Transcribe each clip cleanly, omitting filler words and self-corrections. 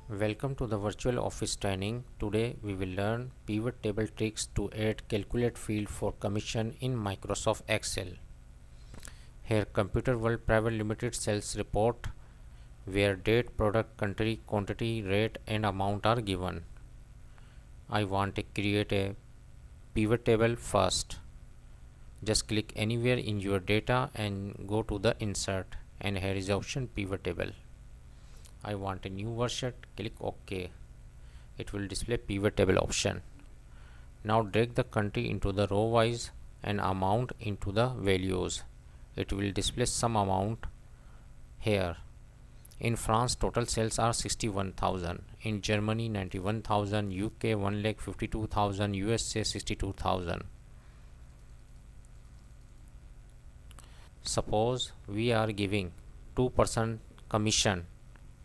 Welcome to the virtual office training. Today we will learn pivot table tricks to add calculate field for commission in Microsoft Excel. Here Computer World Private Limited sales report where date, product, country, quantity, rate and amount are given. I want to create a pivot table first. Just click anywhere in your data and go to the insert, and here is the option pivot table. I want a new version, click OK. It will display pivot table option. Now drag the country into the row wise and amount into the values. It will display some amount here. In France total sales are 61,000, in Germany 91,000, UK 1,52,000, USA 62,000. Suppose we are giving 2% commission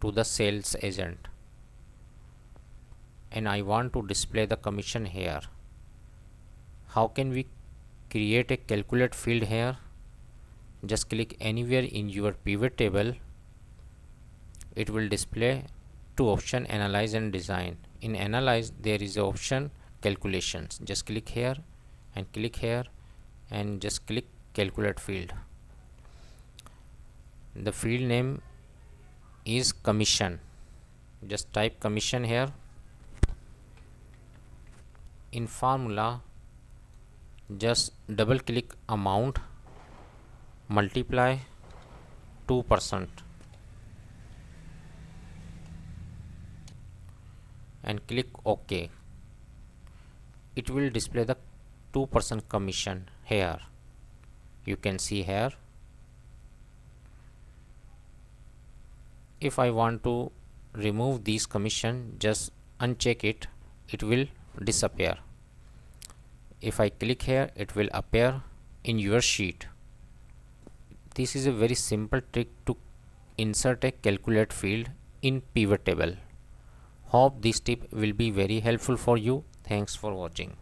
to the sales agent and I want to display the commission here. How can we create a calculate field here? Just click anywhere in your pivot table. It will display two options, analyze and design. In analyze there is an option calculations. Just click here and just click calculate field. The field name is commission. Just type commission here. In formula just double click amount, multiply 2% and click OK. It will display the 2% commission here. You can see here. If I want to remove these commission, just uncheck it, it will disappear. If I click here, it will appear in your sheet. This is a very simple trick to insert a calculate field in pivot table. Hope this tip will be very helpful for you. Thanks for watching.